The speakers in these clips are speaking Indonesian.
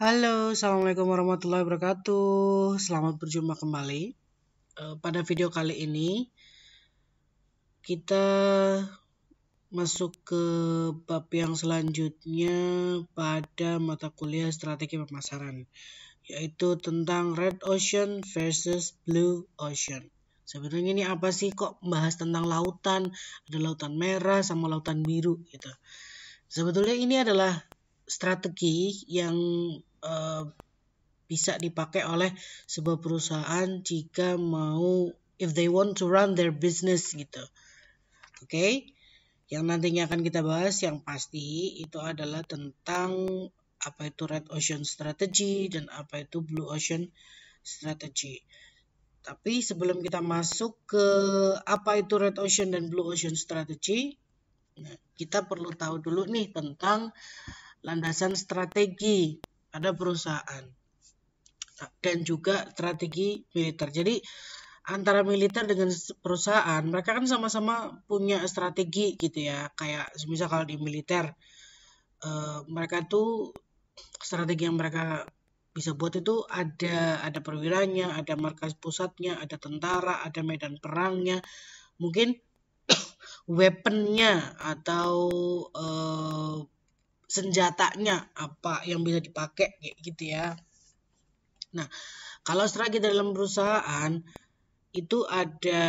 Halo, Assalamualaikum warahmatullahi wabarakatuh. Selamat berjumpa kembali. Pada video kali ini, kita masuk ke bab yang selanjutnya pada mata kuliah strategi pemasaran, yaitu tentang Red Ocean versus Blue Ocean. Sebenarnya ini apa sih, kok membahas tentang lautan, ada lautan merah sama lautan biru gitu. Sebetulnya ini adalah strategi yang bisa dipakai oleh sebuah perusahaan jika mau, if they want to run their business gitu. Oke. Yang nantinya akan kita bahas yang pasti itu adalah tentang apa itu Red Ocean Strategy dan apa itu Blue Ocean Strategy. Tapi sebelum kita masuk ke apa itu Red Ocean dan Blue Ocean Strategy, kita perlu tahu dulu nih tentang landasan strategi pada perusahaan dan juga strategi militer. Jadi antara militer dengan perusahaan, mereka kan sama-sama punya strategi gitu ya. Kayak misal kalau di militer, mereka tuh strategi yang mereka bisa buat itu ada perwiranya, ada markas pusatnya, ada tentara, ada medan perangnya, mungkin weaponnya atau senjatanya apa yang bisa dipakai gitu ya. Nah, kalau strategi dalam perusahaan itu ada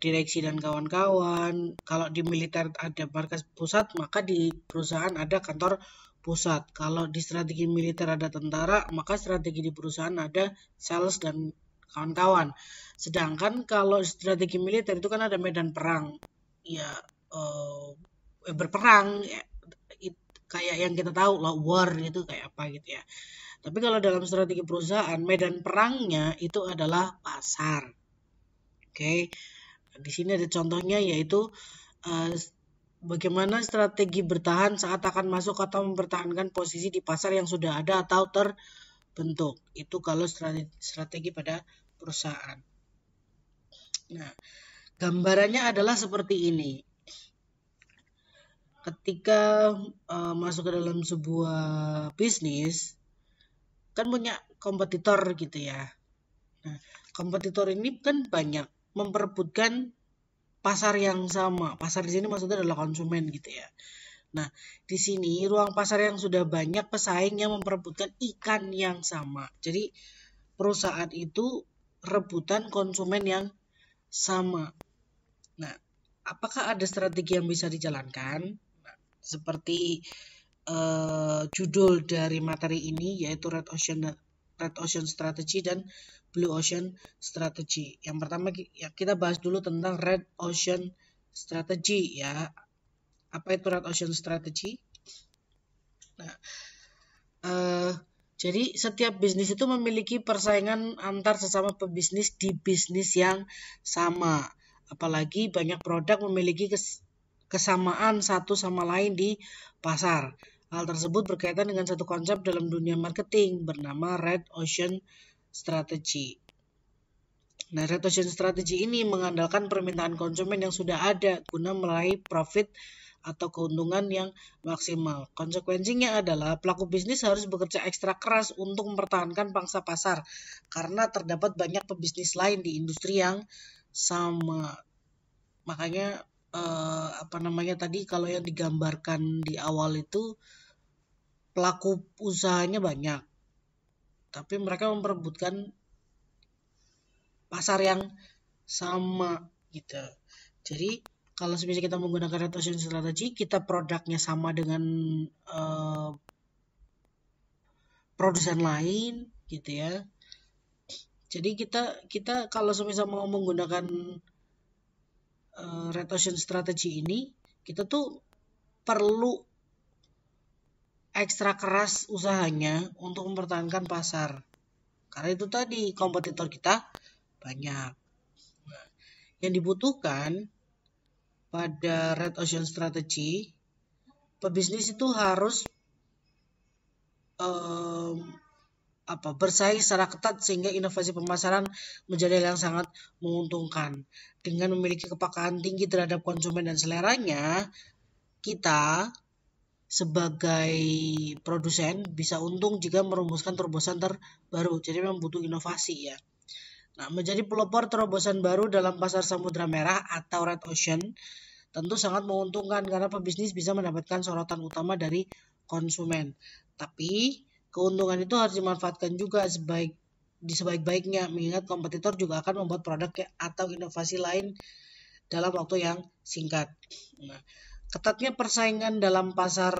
direksi dan kawan-kawan. Kalau di militer ada markas pusat, maka di perusahaan ada kantor pusat. Kalau di strategi militer ada tentara, maka strategi di perusahaan ada sales dan kawan-kawan. Sedangkan kalau strategi militer itu kan ada medan perang. Ya, berperang ya, kayak yang kita tahu lah, war itu kayak apa gitu ya. Tapi kalau dalam strategi perusahaan, medan perangnya itu adalah pasar. Oke, di sini ada contohnya yaitu bagaimana strategi bertahan saat akan masuk atau mempertahankan posisi di pasar yang sudah ada atau terbentuk. Itu kalau strategi pada perusahaan. Nah, gambarannya adalah seperti ini. Ketika masuk ke dalam sebuah bisnis, kan punya kompetitor gitu ya. Nah, kompetitor ini kan banyak memperebutkan pasar yang sama. Pasar di sini maksudnya adalah konsumen gitu ya. Nah, di sini ruang pasar yang sudah banyak pesaing yang memperebutkan ikan yang sama. Jadi perusahaan itu rebutan konsumen yang sama. Nah, apakah ada strategi yang bisa dijalankan? Nah, seperti judul dari materi ini yaitu Red Ocean Strategy dan Blue Ocean Strategy. Yang pertama kita bahas dulu tentang Red Ocean Strategy ya. Apa itu Red Ocean Strategy? Nah, jadi setiap bisnis itu memiliki persaingan antar sesama pebisnis di bisnis yang sama. Apalagi banyak produk memiliki kesamaan satu sama lain di pasar. Hal tersebut berkaitan dengan satu konsep dalam dunia marketing bernama Red Ocean Strategy. Nah, Red Ocean Strategy ini mengandalkan permintaan konsumen yang sudah ada guna meraih profit atau keuntungan yang maksimal. Konsekuensinya adalah pelaku bisnis harus bekerja ekstra keras untuk mempertahankan pangsa pasar karena terdapat banyak pebisnis lain di industri yang sama. Makanya tadi kalau yang digambarkan di awal itu pelaku usahanya banyak, tapi mereka memperebutkan pasar yang sama gitu. Jadi kalau misalnya kita menggunakan Red Ocean Strategy, kita produknya sama dengan produsen lain gitu ya. Jadi kita kalau misalnya mau menggunakan Red Ocean Strategy ini, kita tuh perlu ekstra keras usahanya untuk mempertahankan pasar. Karena itu tadi kompetitor kita banyak. Nah, yang dibutuhkan pada Red Ocean Strategy, pebisnis itu harus bersaing secara ketat sehingga inovasi pemasaran menjadi hal yang sangat menguntungkan. Dengan memiliki kepekaan tinggi terhadap konsumen dan seleranya, kita sebagai produsen bisa untung jika merumuskan terobosan terbaru. Jadi memang butuh inovasi ya. Nah, menjadi pelopor terobosan baru dalam pasar Samudra Merah atau Red Ocean tentu sangat menguntungkan karena pebisnis bisa mendapatkan sorotan utama dari konsumen. Tapi keuntungan itu harus dimanfaatkan juga sebaik-baiknya, mengingat kompetitor juga akan membuat produk atau inovasi lain dalam waktu yang singkat. Nah, ketatnya persaingan dalam pasar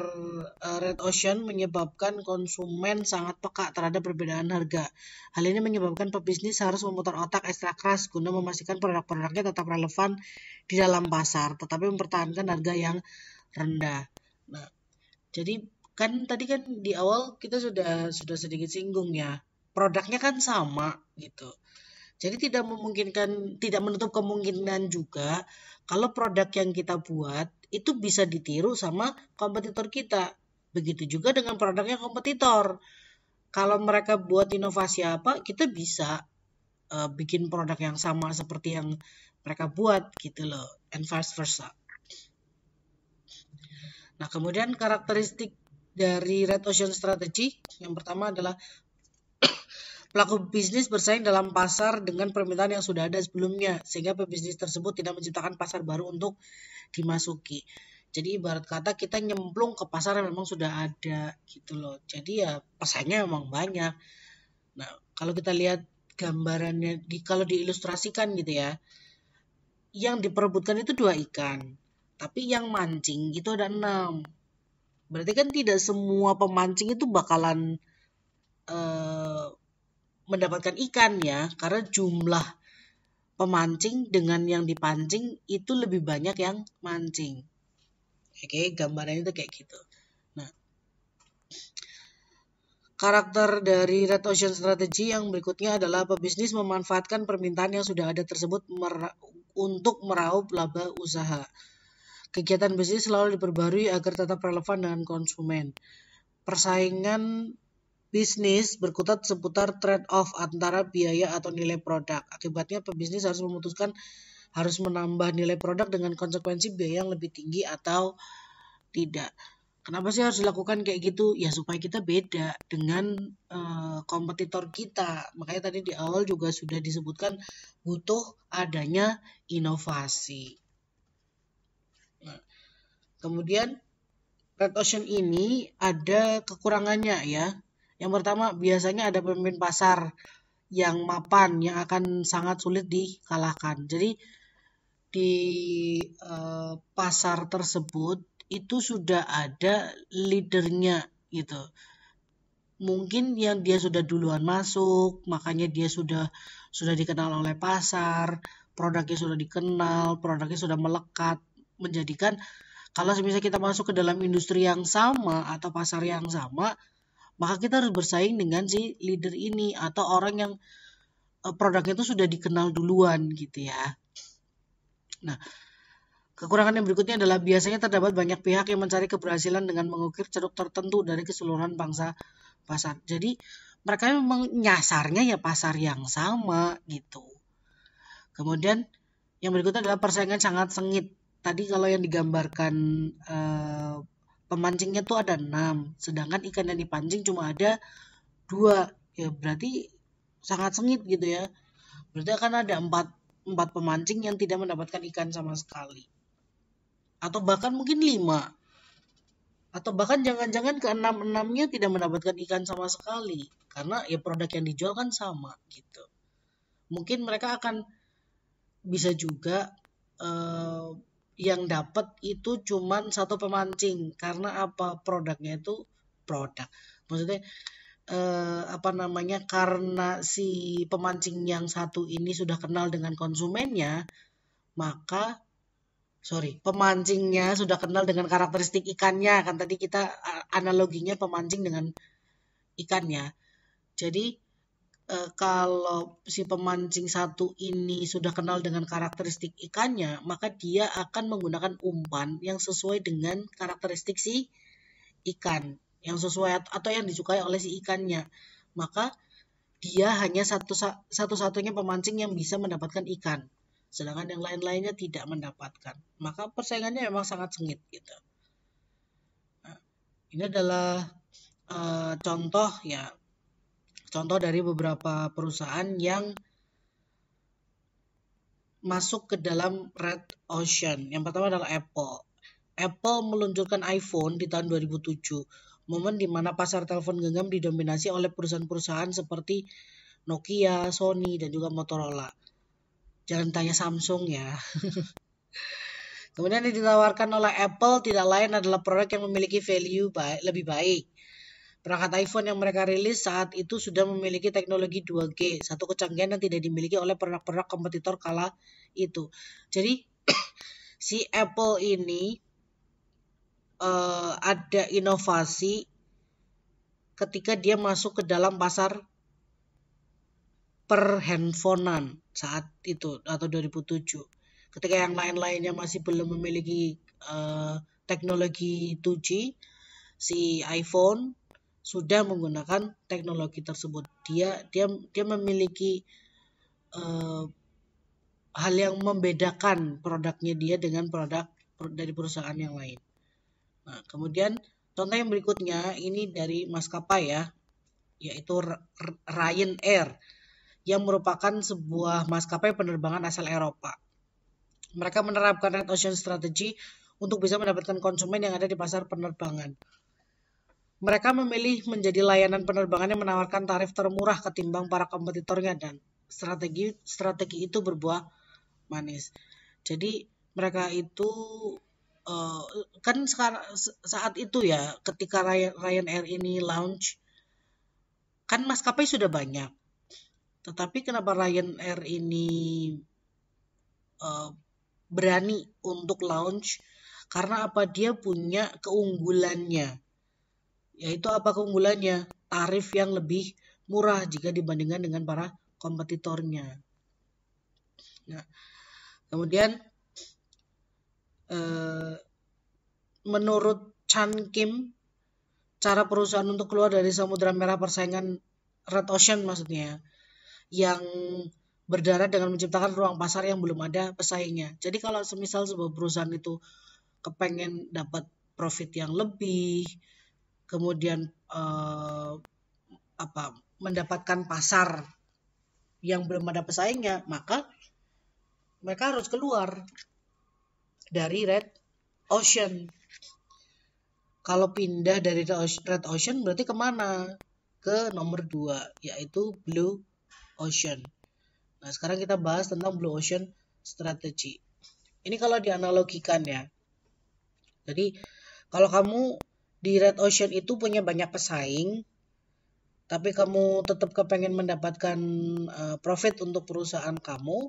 Red Ocean menyebabkan konsumen sangat peka terhadap perbedaan harga. Hal ini menyebabkan pebisnis harus memutar otak ekstra keras guna memastikan produk-produknya tetap relevan di dalam pasar, tetapi mempertahankan harga yang rendah. Nah, jadi tadi kan di awal kita sudah sedikit singgung ya, produknya kan sama gitu. Jadi tidak menutup kemungkinan juga kalau produk yang kita buat itu bisa ditiru sama kompetitor kita. Begitu juga dengan produknya kompetitor. Kalau mereka buat inovasi apa, kita bisa bikin produk yang sama seperti yang mereka buat gitu loh, and vice versa. Nah, kemudian karakteristik dari Red Ocean Strategy yang pertama adalah pelaku bisnis bersaing dalam pasar dengan permintaan yang sudah ada sebelumnya, sehingga pebisnis tersebut tidak menciptakan pasar baru untuk dimasuki. Jadi ibarat kata kita nyemplung ke pasar yang memang sudah ada gitu loh. Jadi ya pesaingnya memang banyak. Nah, kalau kita lihat gambarannya, kalau diilustrasikan gitu ya, yang diperebutkan itu 2 ikan, tapi yang mancing itu ada 6. Berarti kan tidak semua pemancing itu bakalan mendapatkan ikan ya, karena jumlah pemancing dengan yang dipancing itu lebih banyak yang mancing. Oke, gambarannya itu kayak gitu. Nah, karakter dari Red Ocean Strategy yang berikutnya adalah pebisnis memanfaatkan permintaan yang sudah ada tersebut untuk meraup laba usaha. Kegiatan bisnis selalu diperbarui agar tetap relevan dengan konsumen. Persaingan bisnis berkutat seputar trade-off antara biaya atau nilai produk. Akibatnya pebisnis harus memutuskan harus menambah nilai produk dengan konsekuensi biaya yang lebih tinggi atau tidak. Kenapa sih harus dilakukan kayak gitu? Ya supaya kita beda dengan kompetitor kita. Makanya tadi di awal juga sudah disebutkan butuh adanya inovasi. Nah, kemudian Red Ocean ini ada kekurangannya ya. Yang pertama, biasanya ada pemimpin pasar yang mapan yang akan sangat sulit dikalahkan. Jadi di pasar tersebut itu sudah ada leadernya gitu. Mungkin yang dia sudah duluan masuk, makanya dia sudah dikenal oleh pasar, produknya sudah dikenal, produknya sudah melekat, menjadikan kalau misalnya kita masuk ke dalam industri yang sama atau pasar yang sama, maka kita harus bersaing dengan si leader ini atau orang yang produknya itu sudah dikenal duluan gitu ya. Nah, kekurangan yang berikutnya adalah biasanya terdapat banyak pihak yang mencari keberhasilan dengan mengukir ceruk tertentu dari keseluruhan bangsa pasar. Jadi mereka memang nyasarnya ya pasar yang sama gitu. Kemudian yang berikutnya adalah persaingan sangat sengit. Tadi kalau yang digambarkan pemancingnya tuh ada 6, sedangkan ikan yang dipancing cuma ada 2. Ya berarti sangat sengit gitu ya. Berarti akan ada 4 pemancing yang tidak mendapatkan ikan sama sekali. Atau bahkan mungkin 5. Atau bahkan jangan-jangan ke-6-6-nya tidak mendapatkan ikan sama sekali. Karena ya produk yang dijual kan sama gitu. Mungkin mereka akan bisa juga yang dapat itu cuman 1 pemancing. Karena apa? Produknya itu produk. Maksudnya karena si pemancing yang satu ini sudah kenal dengan konsumennya, maka pemancingnya sudah kenal dengan karakteristik ikannya, kan tadi kita analoginya pemancing dengan ikannya. Jadi kalau si pemancing satu ini sudah kenal dengan karakteristik ikannya, maka dia akan menggunakan umpan yang sesuai dengan karakteristik si ikan, yang sesuai atau yang disukai oleh si ikannya. Maka dia hanya satu-satunya pemancing yang bisa mendapatkan ikan, sedangkan yang lain-lainnya tidak mendapatkan. Maka persaingannya memang sangat sengit gitu. Nah, Ini adalah contoh dari beberapa perusahaan yang masuk ke dalam Red Ocean. Yang pertama adalah Apple. Apple meluncurkan iPhone di tahun 2007, momen di mana pasar telepon genggam didominasi oleh perusahaan-perusahaan seperti Nokia, Sony, dan juga Motorola. Jangan tanya Samsung ya. Kemudian yang ditawarkan oleh Apple tidak lain adalah produk yang memiliki value lebih baik. Perangkat iPhone yang mereka rilis saat itu sudah memiliki teknologi 2G, satu kecanggihan yang tidak dimiliki oleh produk-produk kompetitor kala itu. Jadi si Apple ini ada inovasi ketika dia masuk ke dalam pasar per handphonean saat itu atau 2007. Ketika yang lain-lainnya masih belum memiliki teknologi 2G, si iPhone sudah menggunakan teknologi tersebut. Dia memiliki hal yang membedakan produknya dia dengan produk dari perusahaan yang lain. Nah, kemudian contoh yang berikutnya ini dari maskapai ya, yaitu Ryanair yang merupakan sebuah maskapai penerbangan asal Eropa. Mereka menerapkan Red Ocean Strategy untuk bisa mendapatkan konsumen yang ada di pasar penerbangan. Mereka memilih menjadi layanan penerbangan yang menawarkan tarif termurah ketimbang para kompetitornya dan strategi itu berbuah manis. Jadi mereka itu kan saat itu ya ketika Ryanair ini launch kan maskapai sudah banyak. Tetapi kenapa Ryanair ini berani untuk launch? Karena apa? Dia punya keunggulannya. Yaitu apa keunggulannya? Tarif yang lebih murah jika dibandingkan dengan para kompetitornya. Nah, kemudian menurut Chan Kim, cara perusahaan untuk keluar dari Samudra Merah persaingan Red Ocean maksudnya, yang berdarah dengan menciptakan ruang pasar yang belum ada pesaingnya. Jadi kalau semisal sebuah perusahaan itu kepengen dapat profit yang lebih, kemudian mendapatkan pasar yang belum ada pesaingnya, maka mereka harus keluar dari Red Ocean. Kalau pindah dari Red Ocean berarti kemana? Ke nomor 2, yaitu Blue Ocean. Nah, sekarang kita bahas tentang Blue Ocean Strategy. Ini kalau dianalogikan ya. Jadi, kalau kamu di Red Ocean itu punya banyak pesaing, tapi kamu tetap kepengen mendapatkan profit untuk perusahaan kamu,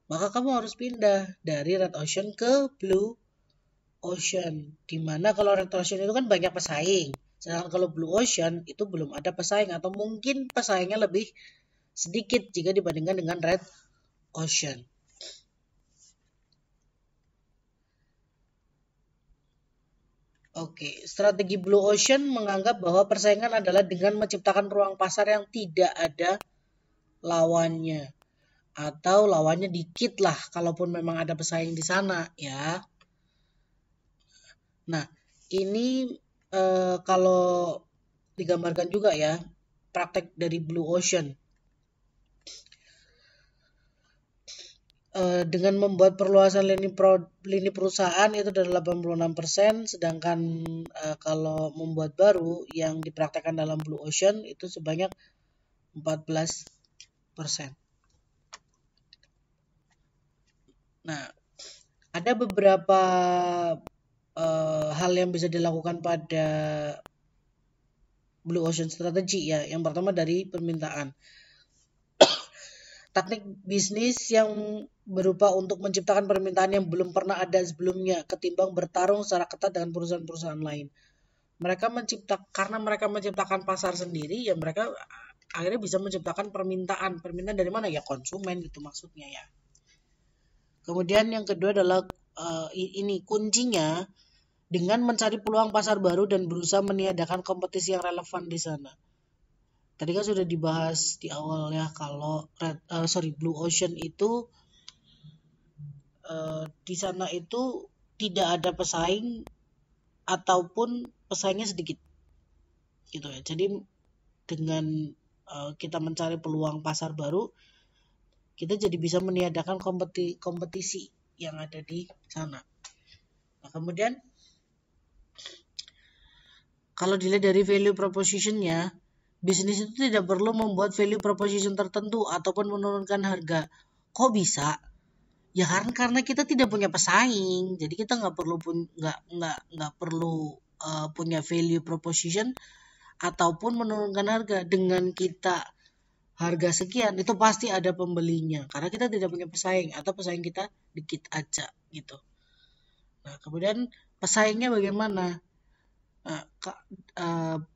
maka kamu harus pindah dari Red Ocean ke Blue Ocean. Dimana kalau Red Ocean itu kan banyak pesaing, sedangkan kalau Blue Ocean itu belum ada pesaing atau mungkin pesaingnya lebih sedikit jika dibandingkan dengan Red Ocean. Oke, strategi Blue Ocean menganggap bahwa persaingan adalah dengan menciptakan ruang pasar yang tidak ada lawannya. Atau lawannya dikit lah, kalaupun memang ada pesaing di sana ya. Nah, ini kalau digambarkan juga ya, praktek dari Blue Ocean. Dengan membuat perluasan lini perusahaan itu dari 86%, sedangkan kalau membuat baru yang dipraktekkan dalam Blue Ocean itu sebanyak 14%. Nah, ada beberapa hal yang bisa dilakukan pada Blue Ocean Strategy ya. Yang pertama dari permintaan. Teknik bisnis yang berupa untuk menciptakan permintaan yang belum pernah ada sebelumnya ketimbang bertarung secara ketat dengan perusahaan-perusahaan lain. Karena mereka menciptakan pasar sendiri, ya mereka akhirnya bisa menciptakan permintaan. Permintaan dari mana? Ya konsumen gitu maksudnya ya. Kemudian yang kedua adalah ini kuncinya dengan mencari peluang pasar baru dan berusaha meniadakan kompetisi yang relevan di sana. Tadi kan sudah dibahas di awal ya kalau Blue Ocean itu di sana itu tidak ada pesaing ataupun pesaingnya sedikit gitu ya. Jadi dengan kita mencari peluang pasar baru, kita jadi bisa meniadakan kompetisi yang ada di sana. Nah, kemudian kalau dilihat dari value proposition-nya, bisnis itu tidak perlu membuat value proposition tertentu ataupun menurunkan harga. Kok bisa? Ya karena kita tidak punya pesaing, jadi kita nggak perlu punya value proposition ataupun menurunkan harga. Dengan kita harga sekian itu pasti ada pembelinya karena kita tidak punya pesaing atau pesaing kita dikit aja gitu. Nah, kemudian pesaingnya bagaimana? Nah,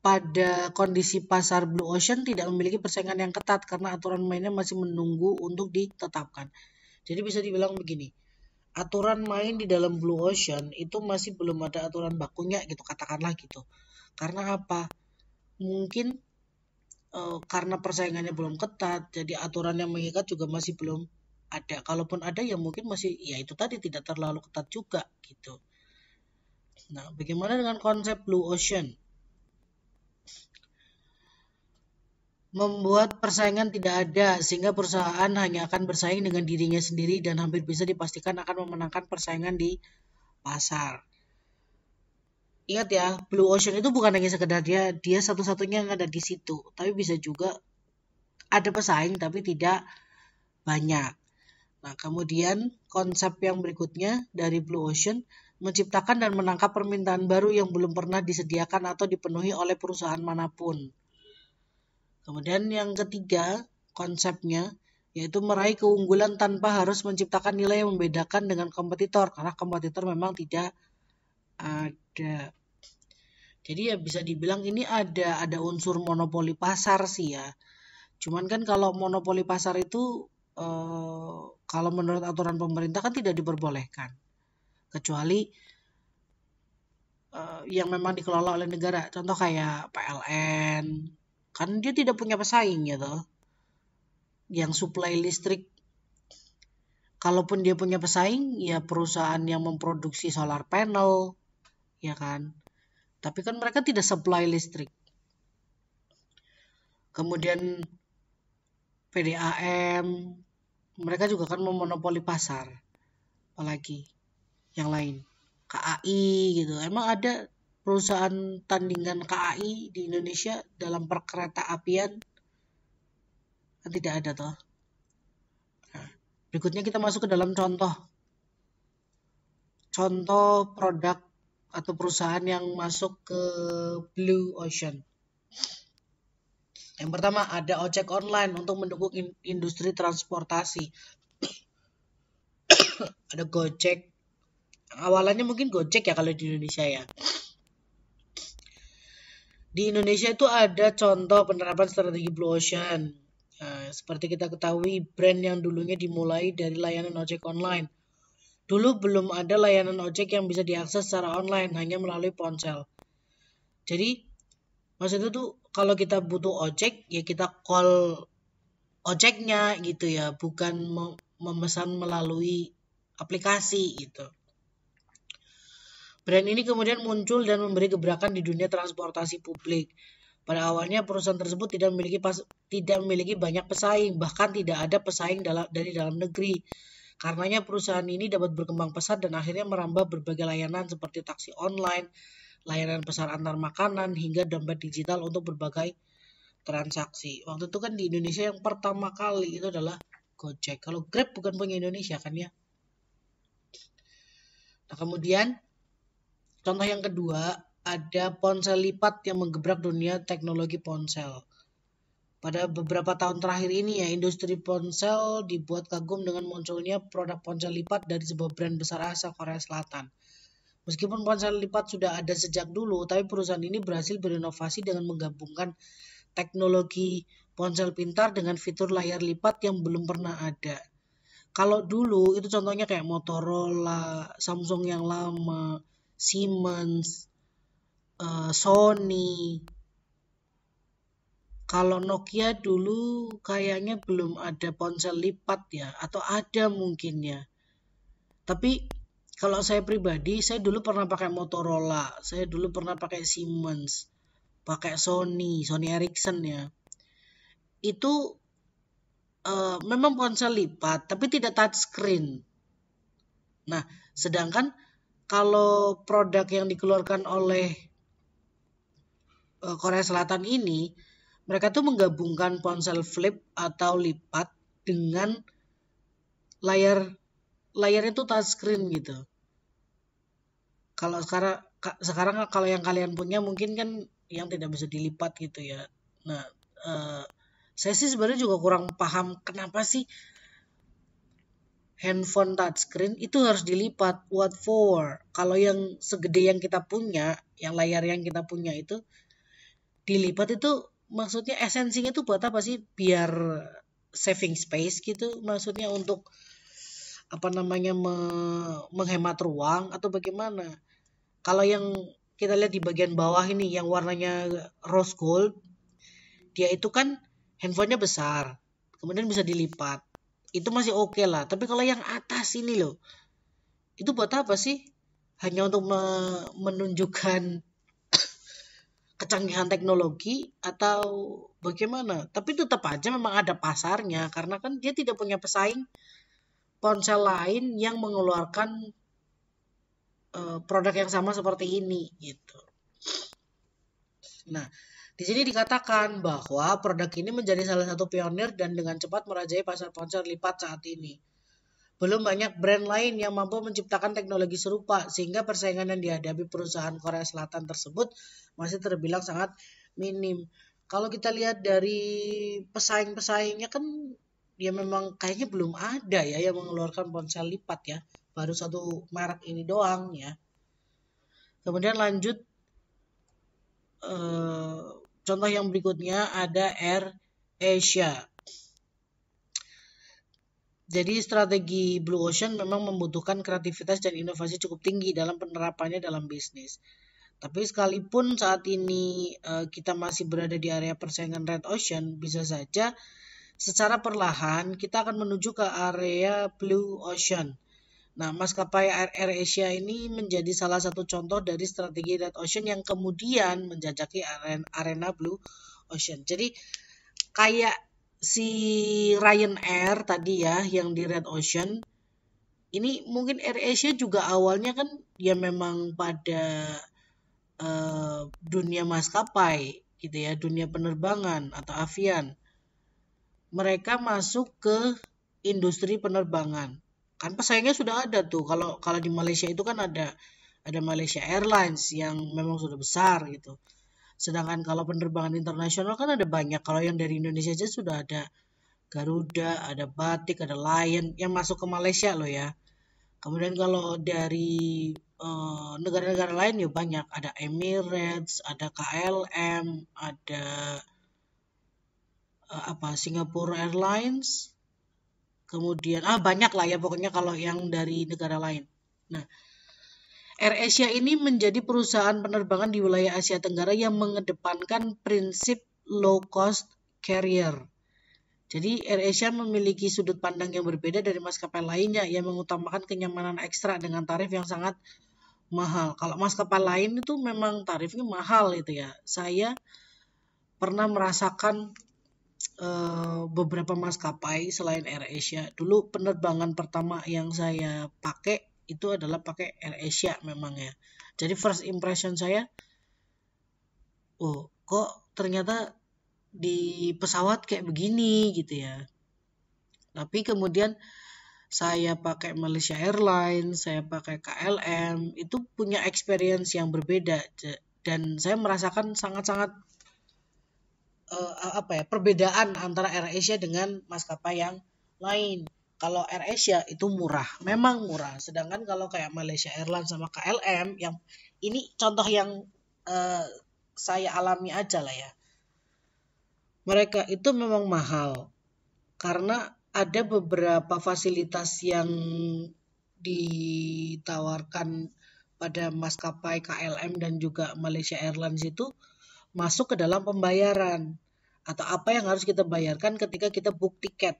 pada kondisi pasar Blue Ocean tidak memiliki persaingan yang ketat karena aturan mainnya masih menunggu untuk ditetapkan. Jadi bisa dibilang begini, aturan main di dalam Blue Ocean itu masih belum ada aturan bakunya gitu, katakanlah gitu. Karena apa? Mungkin karena persaingannya belum ketat, jadi aturan yang mengikat juga masih belum ada. Kalaupun ada ya mungkin masih ya itu tadi tidak terlalu ketat juga gitu. Nah, bagaimana dengan konsep Blue Ocean? Membuat persaingan tidak ada sehingga perusahaan hanya akan bersaing dengan dirinya sendiri dan hampir bisa dipastikan akan memenangkan persaingan di pasar. Ingat ya, Blue Ocean itu bukan hanya sekedar dia satu-satunya yang ada di situ, tapi bisa juga ada pesaing tapi tidak banyak. Nah, kemudian konsep yang berikutnya dari Blue Ocean menciptakan dan menangkap permintaan baru yang belum pernah disediakan atau dipenuhi oleh perusahaan manapun. Kemudian yang ketiga, konsepnya yaitu meraih keunggulan tanpa harus menciptakan nilai yang membedakan dengan kompetitor karena kompetitor memang tidak ada. Jadi ya bisa dibilang ini ada unsur monopoli pasar sih ya. Cuman kan kalau monopoli pasar itu kalau menurut aturan pemerintah kan tidak diperbolehkan. Kecuali yang memang dikelola oleh negara. Contoh kayak PLN. Kan dia tidak punya pesaing gitu. Yang suplai listrik. Kalaupun dia punya pesaing, ya perusahaan yang memproduksi solar panel. Ya kan. Tapi kan mereka tidak supply listrik. Kemudian PDAM, mereka juga kan memonopoli pasar. Apalagi yang lain. KAI gitu. Emang ada perusahaan tandingan KAI di Indonesia dalam perkereta apian? Kan tidak ada toh. Nah, berikutnya kita masuk ke dalam contoh. Contoh produk atau perusahaan yang masuk ke Blue Ocean. Yang pertama ada ojek online untuk mendukung industri transportasi. Ada Gojek. Awalannya mungkin Gojek ya kalau di Indonesia ya. Di Indonesia itu ada contoh penerapan strategi Blue Ocean. Nah, seperti kita ketahui, brand yang dulunya dimulai dari layanan ojek online. Dulu belum ada layanan ojek yang bisa diakses secara online, hanya melalui ponsel. Jadi, maksudnya tuh kalau kita butuh ojek, ya kita call ojeknya gitu ya, bukan memesan melalui aplikasi gitu. Brand ini kemudian muncul dan memberi gebrakan di dunia transportasi publik. Pada awalnya perusahaan tersebut tidak memiliki banyak pesaing, bahkan tidak ada pesaing dari dalam negeri. Karenanya perusahaan ini dapat berkembang pesat dan akhirnya merambah berbagai layanan seperti taksi online, layanan pesan antar makanan, hingga dompet digital untuk berbagai transaksi. Waktu itu kan di Indonesia yang pertama kali itu adalah Gojek. Kalau Grab bukan punya Indonesia kan ya. Nah, kemudian contoh yang kedua, ada ponsel lipat yang menggebrak dunia teknologi ponsel. Pada beberapa tahun terakhir ini ya, industri ponsel dibuat kagum dengan munculnya produk ponsel lipat dari sebuah brand besar asal Korea Selatan. Meskipun ponsel lipat sudah ada sejak dulu, tapi perusahaan ini berhasil berinovasi dengan menggabungkan teknologi ponsel pintar dengan fitur layar lipat yang belum pernah ada. Kalau dulu itu contohnya kayak Motorola, Samsung yang lama, Siemens, Sony. Kalau Nokia dulu kayaknya belum ada ponsel lipat ya, atau ada mungkin ya. Tapi Kalau saya pribadi, saya dulu pernah pakai Motorola, saya dulu pernah pakai Siemens, pakai Sony Ericsson ya. Itu memang ponsel lipat, tapi tidak touchscreen. Nah, sedangkan kalau produk yang dikeluarkan oleh Korea Selatan ini, mereka tuh menggabungkan ponsel flip atau lipat dengan layarnya tuh touchscreen gitu. Kalau sekarang kalau yang kalian punya mungkin kan yang tidak bisa dilipat gitu ya. Nah, saya sih sebenarnya juga kurang paham kenapa sih handphone touchscreen itu harus dilipat. What for? Kalau yang segede yang kita punya, yang layar yang kita punya itu dilipat itu maksudnya esensinya itu buat apa sih? Biar saving space gitu, maksudnya untuk apa namanya menghemat ruang atau bagaimana? Kalau yang kita lihat di bagian bawah ini yang warnanya rose gold, dia itu kan handphonenya besar, kemudian bisa dilipat. Itu masih oke lah. Tapi kalau yang atas ini loh, itu buat apa sih? Hanya untuk menunjukkan kecanggihan teknologi atau bagaimana? Tapi tetap aja memang ada pasarnya karena kan dia tidak punya pesaing ponsel lain yang mengeluarkan produk yang sama seperti ini gitu. Nah, di sini dikatakan bahwa produk ini menjadi salah satu pionir dan dengan cepat merajai pasar ponsel lipat saat ini. Belum banyak brand lain yang mampu menciptakan teknologi serupa sehingga persaingan yang dihadapi perusahaan Korea Selatan tersebut masih terbilang sangat minim. Kalau kita lihat dari pesaing-pesaingnya kan ya memang kayaknya belum ada ya yang mengeluarkan ponsel lipat ya. Baru satu merek ini doang ya. Kemudian lanjut contoh yang berikutnya ada Air Asia. Jadi strategi Blue Ocean memang membutuhkan kreativitas dan inovasi cukup tinggi dalam penerapannya dalam bisnis. Tapi sekalipun saat ini kita masih berada di area persaingan Red Ocean, bisa saja secara perlahan kita akan menuju ke area Blue Ocean. Nah, maskapai Air Asia ini menjadi salah satu contoh dari strategi Red Ocean yang kemudian menjajaki arena Blue Ocean. Jadi kayak si Ryanair tadi ya yang di Red Ocean, ini mungkin Air Asia juga awalnya kan ya memang pada dunia maskapai gitu ya, dunia penerbangan atau avian. Mereka masuk ke industri penerbangan. Kan pesaingnya sudah ada tuh. Kalau di Malaysia itu kan ada Malaysia Airlines yang memang sudah besar gitu. Sedangkan kalau penerbangan internasional kan ada banyak. Kalau yang dari Indonesia aja sudah ada Garuda, ada Batik, ada Lion yang masuk ke Malaysia loh ya. Kemudian kalau dari negara-negara lain ya banyak. Ada Emirates, ada KLM, ada Singapore Airlines. Kemudian banyak lah ya pokoknya kalau yang dari negara lain. Nah, AirAsia ini menjadi perusahaan penerbangan di wilayah Asia Tenggara yang mengedepankan prinsip low cost carrier. Jadi AirAsia memiliki sudut pandang yang berbeda dari maskapai lainnya yang mengutamakan kenyamanan ekstra dengan tarif yang sangat mahal. Kalau maskapai lain itu memang tarifnya mahal itu ya. Saya pernah merasakan beberapa maskapai selain AirAsia. Dulu penerbangan pertama yang saya pakai itu adalah pakai AirAsia memang ya. Jadi first impression saya, kok ternyata di pesawat kayak begini gitu ya. Tapi kemudian saya pakai Malaysia Airlines, saya pakai KLM, itu punya experience yang berbeda dan saya merasakan sangat-sangat perbedaan antara AirAsia dengan maskapai yang lain. Kalau AirAsia itu murah, memang murah. Sedangkan kalau kayak Malaysia Airlines sama KLM yang ini contoh yang saya alami aja lah ya. Mereka itu memang mahal karena ada beberapa fasilitas yang ditawarkan pada maskapai KLM dan juga Malaysia Airlines itu masuk ke dalam pembayaran atau apa yang harus kita bayarkan ketika kita book tiket.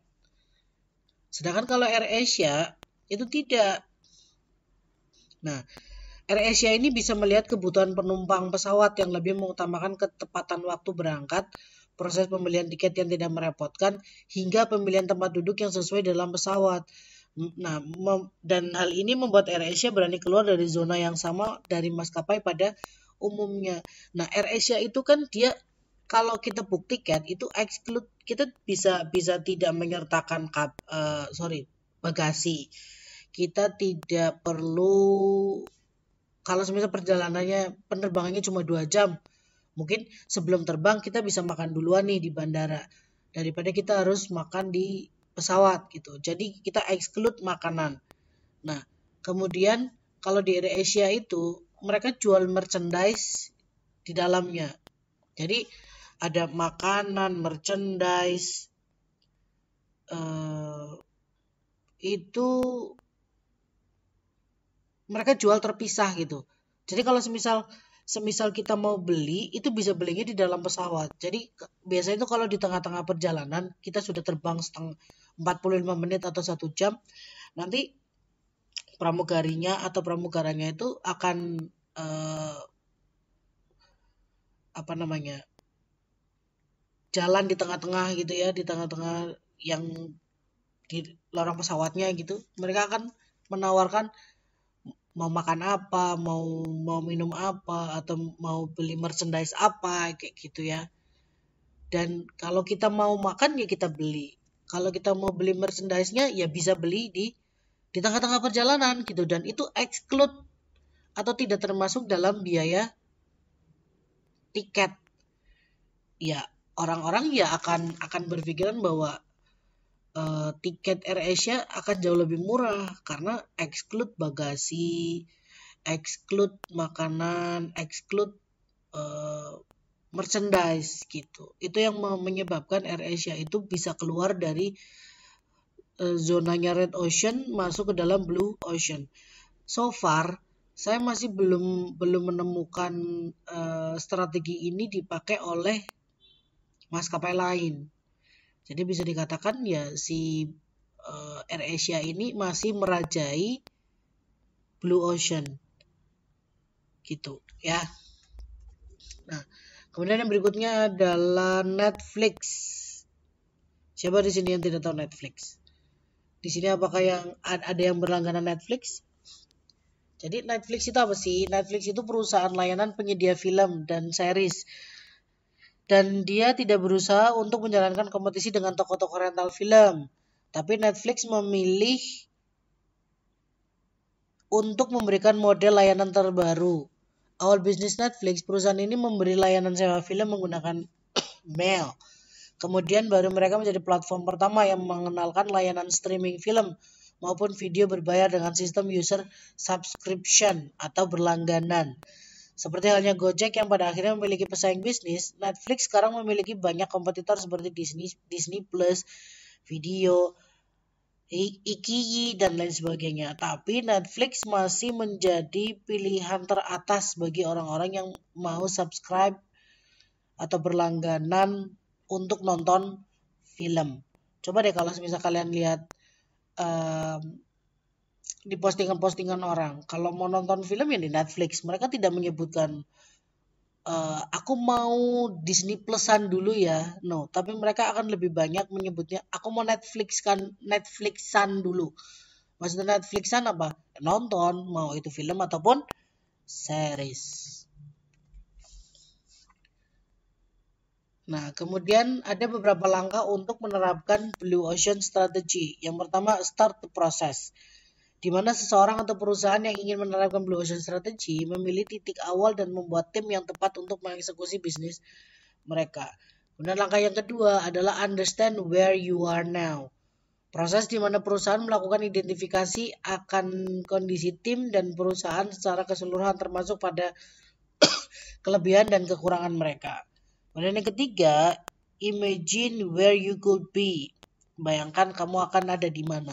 Sedangkan kalau AirAsia itu tidak. Nah, AirAsia ini bisa melihat kebutuhan penumpang pesawat yang lebih mengutamakan ketepatan waktu berangkat, proses pembelian tiket yang tidak merepotkan, hingga pemilihan tempat duduk yang sesuai dalam pesawat. Nah, dan hal ini membuat AirAsia berani keluar dari zona yang sama dari maskapai pada umumnya. Nah, AirAsia itu kan dia kalau kita book tiket itu exclude, kita bisa tidak menyertakan bagasi. Kita tidak perlu, kalau semisal perjalanannya penerbangannya cuma 2 jam, mungkin sebelum terbang kita bisa makan duluan nih di bandara daripada kita harus makan di pesawat gitu. Jadi kita exclude makanan. Nah, kemudian kalau di AirAsia itu mereka jual merchandise di dalamnya. Jadi ada makanan, merchandise, itu mereka jual terpisah gitu. Jadi kalau semisal kita mau beli, itu bisa belinya di dalam pesawat. Jadi biasanya itu kalau di tengah-tengah perjalanan kita sudah terbang 45 menit atau 1 jam, nanti pramugarinya atau pramugaranya itu akan jalan di tengah-tengah gitu ya, di tengah-tengah yang di lorong pesawatnya gitu. Mereka akan menawarkan mau makan apa, mau minum apa, atau mau beli merchandise apa, kayak gitu ya. Dan kalau kita mau makan ya kita beli. Kalau kita mau beli merchandise-nya ya bisa beli di tengah-tengah perjalanan gitu, dan itu exclude atau tidak termasuk dalam biaya tiket. Ya, orang-orang ya akan berpikiran bahwa tiket AirAsia akan jauh lebih murah karena exclude bagasi, exclude makanan, exclude merchandise gitu. Itu yang menyebabkan AirAsia itu bisa keluar dari zonanya Red Ocean masuk ke dalam Blue Ocean. So far saya masih belum menemukan strategi ini dipakai oleh maskapai lain. Jadi bisa dikatakan ya si AirAsia ini masih merajai Blue Ocean gitu ya. Nah, kemudian yang berikutnya adalah Netflix. Siapa di sini yang tidak tahu Netflix? Di sini apakah ada yang berlangganan Netflix? Jadi Netflix itu apa sih? Netflix itu perusahaan layanan penyedia film dan series. Dan dia tidak berusaha untuk menjalankan kompetisi dengan toko-toko rental film. Tapi Netflix memilih untuk memberikan model layanan terbaru. Awal bisnis Netflix, perusahaan ini memberi layanan sewa film menggunakan mail. Kemudian baru mereka menjadi platform pertama yang mengenalkan layanan streaming film maupun video berbayar dengan sistem user subscription atau berlangganan. Seperti halnya Gojek yang pada akhirnya memiliki pesaing bisnis, Netflix sekarang memiliki banyak kompetitor seperti Disney Plus, Video, Ikiyi, dan lain sebagainya. Tapi Netflix masih menjadi pilihan teratas bagi orang-orang yang mau subscribe atau berlangganan untuk nonton film. Coba deh kalau misalnya kalian lihat di postingan-postingan orang, kalau mau nonton film ya di Netflix, mereka tidak menyebutkan aku mau Disney Plusan dulu ya, no. Tapi mereka akan lebih banyak menyebutnya aku mau Netflixan dulu. Maksudnya Netflixan apa? Nonton, mau itu film ataupun series. Nah, kemudian ada beberapa langkah untuk menerapkan Blue Ocean Strategy. Yang pertama, start the process. Di mana seseorang atau perusahaan yang ingin menerapkan Blue Ocean Strategy memilih titik awal dan membuat tim yang tepat untuk mengeksekusi bisnis mereka. Kemudian langkah yang kedua adalah understand where you are now. Proses di mana perusahaan melakukan identifikasi akan kondisi tim dan perusahaan secara keseluruhan termasuk pada kelebihan dan kekurangan mereka. Kemudian yang ketiga, imagine where you could be. Bayangkan kamu akan ada di mana.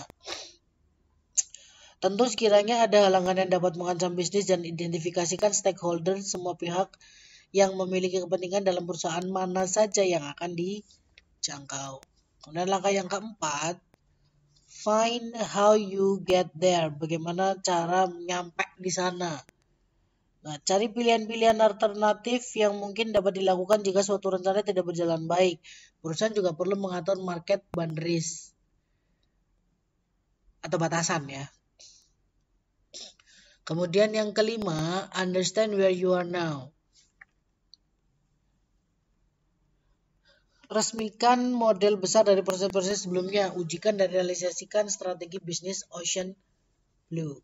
Tentu sekiranya ada halangan yang dapat mengancam bisnis dan identifikasikan stakeholder semua pihak yang memiliki kepentingan dalam perusahaan mana saja yang akan dijangkau. Kemudian langkah yang keempat, Find how you get there. Bagaimana cara nyampe di sana. Nah, cari pilihan-pilihan alternatif yang mungkin dapat dilakukan jika suatu rencana tidak berjalan baik. Perusahaan juga perlu mengatur market boundaries atau batasan ya. Kemudian yang kelima, understand where you are now. Resmikan model besar dari proses-proses sebelumnya. Ujikan dan realisasikan strategi bisnis Ocean Blue.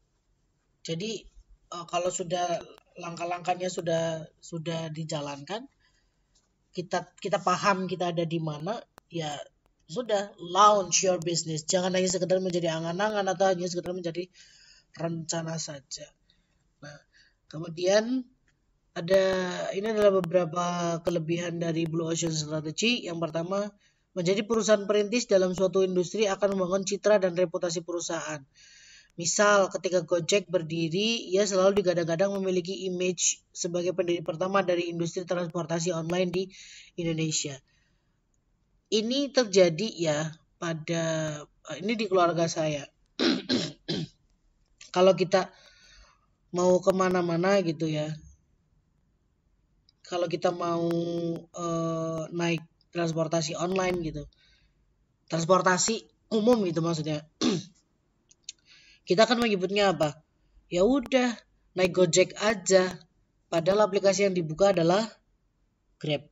Jadi kalau sudah langkah-langkahnya sudah dijalankan, kita paham kita ada di mana, ya sudah launch your business. Jangan hanya sekedar menjadi angan-angan atau hanya sekedar menjadi rencana saja. Nah, kemudian ini adalah beberapa kelebihan dari Blue Ocean Strategy. Yang pertama, menjadi perusahaan perintis dalam suatu industri akan membangun citra dan reputasi perusahaan. Misal, ketika Gojek berdiri, ia selalu digadang-gadang memiliki image sebagai pendiri pertama dari industri transportasi online di Indonesia. Ini terjadi ya ini di keluarga saya. Kalau kita mau kemana-mana gitu ya, kalau kita mau naik transportasi online gitu, transportasi umum gitu maksudnya, kita akan menyebutnya apa? Ya udah, naik Gojek aja. Padahal aplikasi yang dibuka adalah Grab.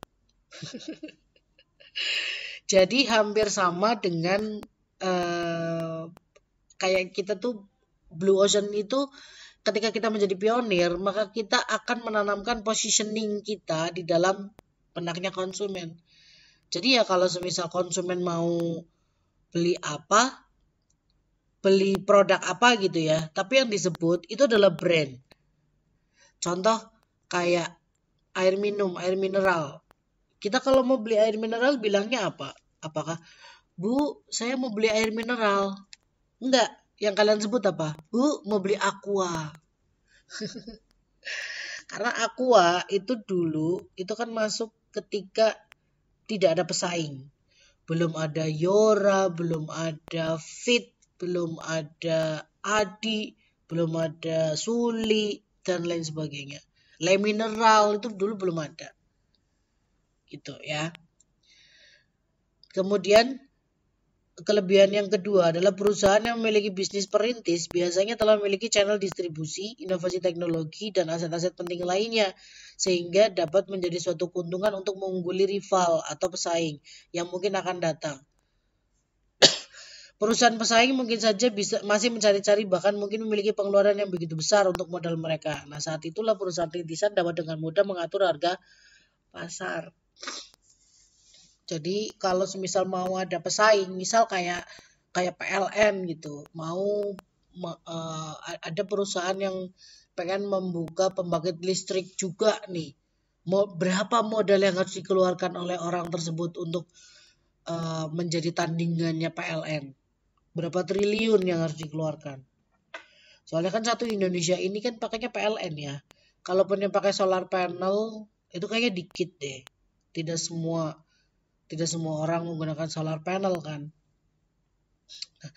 Jadi hampir sama dengan kayak kita tuh Blue Ocean itu, ketika kita menjadi pionir, maka kita akan menanamkan positioning kita di dalam benaknya konsumen. Jadi ya kalau semisal konsumen mau beli apa, beli produk apa gitu ya, tapi yang disebut itu adalah brand. Contoh kayak air minum, air mineral. Kita kalau mau beli air mineral bilangnya apa? Apakah, Bu, saya mau beli air mineral? Enggak, yang kalian sebut apa? Bu, mau beli aqua. Karena aqua itu dulu, itu kan masuk ketika tidak ada pesaing. Belum ada Yora, belum ada Fit, belum ada Adi, belum ada Suli, dan lain sebagainya. Le Mineral itu dulu belum ada. Gitu ya. Kemudian kelebihan yang kedua adalah perusahaan yang memiliki bisnis perintis biasanya telah memiliki channel distribusi, inovasi teknologi, dan aset-aset penting lainnya, sehingga dapat menjadi suatu keuntungan untuk mengungguli rival atau pesaing yang mungkin akan datang. Perusahaan pesaing mungkin saja masih mencari-cari, bahkan mungkin memiliki pengeluaran yang begitu besar untuk modal mereka. Nah, saat itulah perusahaan rintisan dapat dengan mudah mengatur harga pasar. Jadi kalau semisal mau ada pesaing, misal kayak PLN gitu, ada perusahaan yang pengen membuka pembangkit listrik juga nih. Berapa modal yang harus dikeluarkan oleh orang tersebut untuk menjadi tandingannya PLN? Berapa triliun yang harus dikeluarkan? Soalnya kan satu Indonesia ini kan pakainya PLN ya. Kalaupun yang pakai solar panel itu kayaknya dikit deh. Tidak semua orang menggunakan solar panel kan. Nah,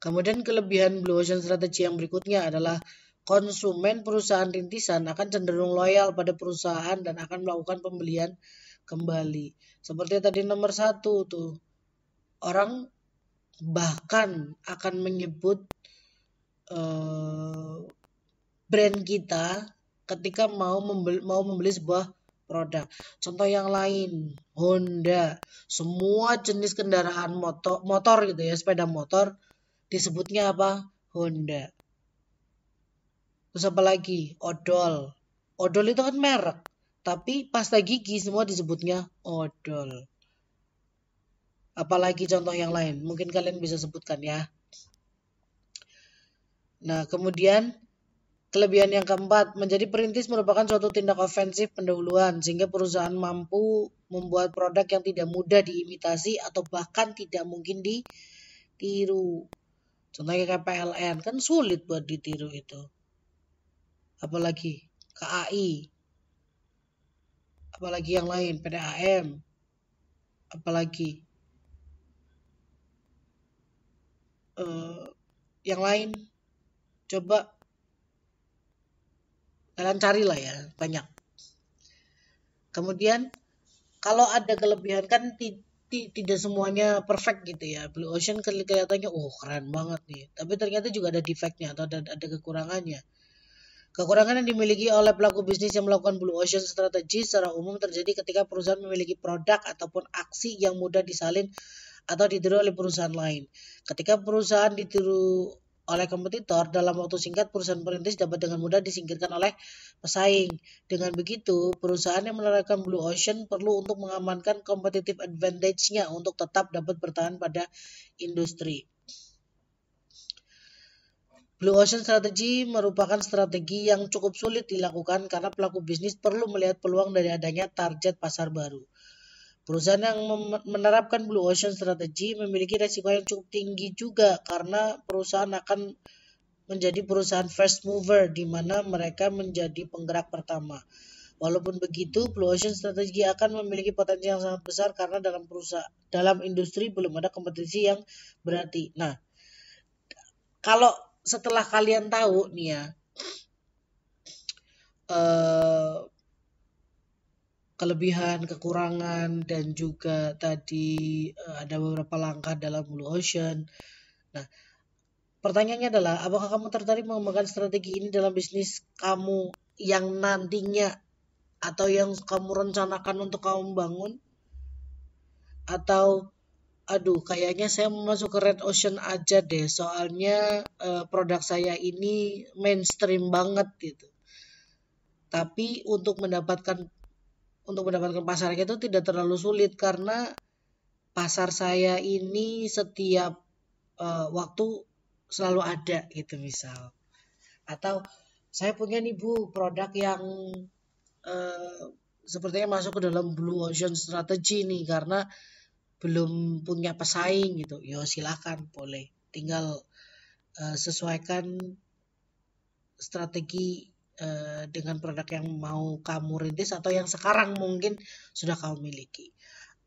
kemudian kelebihan Blue Ocean Strategy yang berikutnya adalah konsumen perusahaan rintisan akan cenderung loyal pada perusahaan dan akan melakukan pembelian kembali. Seperti tadi nomor 1 tuh, orang bahkan akan menyebut brand kita ketika mau membeli sebuah produk. Contoh yang lain, Honda. Semua jenis kendaraan motor gitu ya, sepeda motor disebutnya apa? Honda. Terus apa lagi? Odol. Odol itu kan merek, tapi pasta gigi semua disebutnya odol. Apalagi contoh yang lain, mungkin kalian bisa sebutkan ya. Nah, kemudian kelebihan yang keempat, menjadi perintis merupakan suatu tindak ofensif pendahuluan sehingga perusahaan mampu membuat produk yang tidak mudah diimitasi atau bahkan tidak mungkin ditiru. Contohnya kayak PLN, kan sulit buat ditiru itu. Apalagi KAI, apalagi yang lain, PDAM, apalagi yang lain, coba kalian carilah ya, banyak. Kemudian kalau ada kelebihan kan tidak semuanya perfect gitu ya. Blue Ocean kelihatannya keren banget nih, tapi ternyata juga ada defectnya atau ada kekurangannya. Kekurangan yang dimiliki oleh pelaku bisnis yang melakukan Blue Ocean Strategy secara umum terjadi ketika perusahaan memiliki produk ataupun aksi yang mudah disalin atau ditiru oleh perusahaan lain. Ketika perusahaan ditiru oleh kompetitor, dalam waktu singkat perusahaan perintis dapat dengan mudah disingkirkan oleh pesaing. Dengan begitu, perusahaan yang menerapkan Blue Ocean perlu untuk mengamankan competitive advantage-nya untuk tetap dapat bertahan pada industri. Blue Ocean Strategy merupakan strategi yang cukup sulit dilakukan karena pelaku bisnis perlu melihat peluang dari adanya target pasar baru. Perusahaan yang menerapkan Blue Ocean Strategy memiliki resiko yang cukup tinggi juga karena perusahaan akan menjadi perusahaan first mover di mana mereka menjadi penggerak pertama. Walaupun begitu, Blue Ocean Strategy akan memiliki potensi yang sangat besar karena dalam industri belum ada kompetisi yang berarti. Nah, kalau setelah kalian tahu nih ya, kelebihan, kekurangan, dan juga tadi ada beberapa langkah dalam Blue Ocean. Nah, pertanyaannya adalah, apakah kamu tertarik mengembangkan strategi ini dalam bisnis kamu yang nantinya atau yang kamu rencanakan untuk kamu bangun? Atau aduh, kayaknya saya mau masuk ke Red Ocean aja deh, soalnya produk saya ini mainstream banget gitu. Tapi untuk mendapatkan pasarnya itu tidak terlalu sulit karena pasar saya ini setiap waktu selalu ada gitu misal. Atau saya punya nih Bu produk yang sepertinya masuk ke dalam Blue Ocean Strategy nih karena belum punya pesaing gitu. Yo silakan boleh. Tinggal sesuaikan strategi dengan produk yang mau kamu rintis atau yang sekarang mungkin sudah kamu miliki.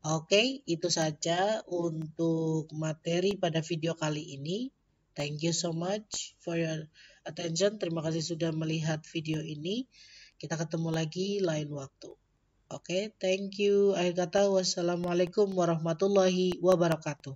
Oke, itu saja untuk materi pada video kali ini. Thank you so much for your attention. Terima kasih sudah melihat video ini. Kita ketemu lagi lain waktu. Oke, thank you. Akhir kata, wassalamualaikum warahmatullahi wabarakatuh.